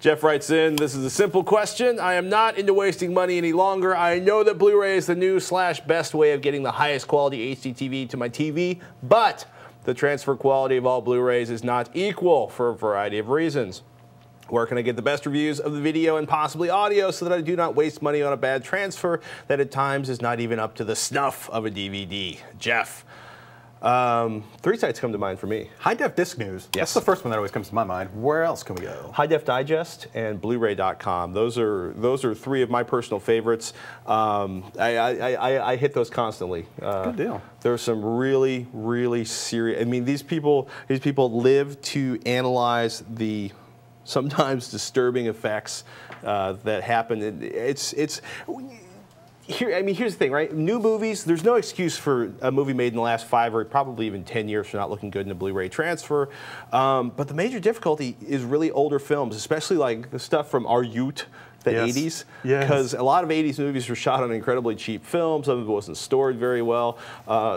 Jeff writes in, this is a simple question. I am not into wasting money any longer. I know that Blu-ray is the new / best way of getting the highest quality HD TV to my TV, but the transfer quality of all Blu-rays is not equal for a variety of reasons. Where can I get the best reviews of the video and possibly audio so that I do not waste money on a bad transfer that at times is not even up to the snuff of a DVD? Jeff. 3 sites come to mind for me. HighDef Disc News. Yes. That's the first one that always comes to my mind. Where else can we go? HighDef Digest and Blu-ray.com. Those are 3 of my personal favorites. I hit those constantly. Good deal. There's some really, really serious. I mean, these people live to analyze the sometimes disturbing effects that happen. Here's the thing, right? New movies, there's no excuse for a movie made in the last 5 or probably even 10 years for not looking good in a Blu-ray transfer. But the major difficulty is really older films, especially like the stuff from our youth, the 80s. Yes. Because a lot of 80s movies were shot on incredibly cheap film. Some of it wasn't stored very well.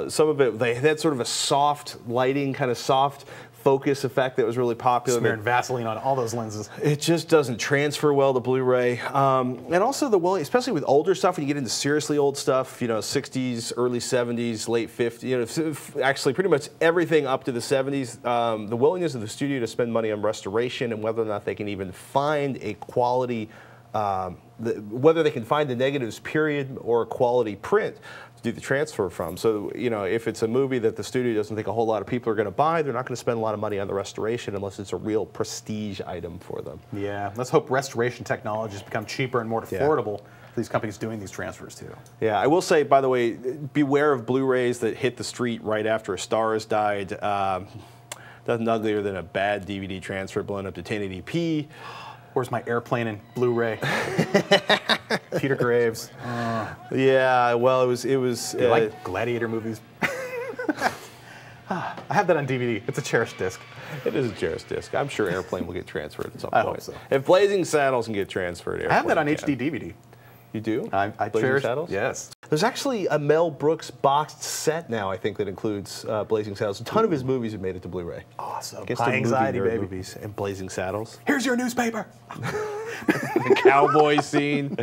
Some of it, they had sort of a soft lighting, kind of soft focus effect that was really popular. Smearing Vaseline on all those lenses. It just doesn't transfer well to Blu-ray. And also especially with older stuff, when you get into seriously old stuff, you know, 60s, early 70s, late 50s, you know, actually pretty much everything up to the 70s, the willingness of the studio to spend money on restoration and whether or not they can even find a quality, whether they can find the negatives period or a quality print to do the transfer from. So, you know, if it's a movie that the studio doesn't think a whole lot of people are going to buy, they're not going to spend a lot of money on the restoration unless it's a real prestige item for them. Yeah, let's hope restoration technologies become cheaper and more affordable for these companies doing these transfers too. Yeah, I will say, by the way, beware of Blu-rays that hit the street right after a star has died. Nothing uglier than a bad DVD transfer blown up to 1080p. Where's my Airplane and Blu-ray? Peter Graves. Yeah, well, it was. Do you like gladiator movies? I have that on DVD. It's a cherished disc. It is a cherished disc. I'm sure Airplane will get transferred at some point. I hope so. If Blazing Saddles can get transferred, Airplane I have that on can. HD DVD. You do? I Blazing Saddles? Yes. There's actually a Mel Brooks boxed set now, I think, that includes Blazing Saddles. A ton of his movies have made it to Blu-ray. Awesome. High anxiety, baby. Movies and Blazing Saddles. Here's your newspaper. The cowboy scene.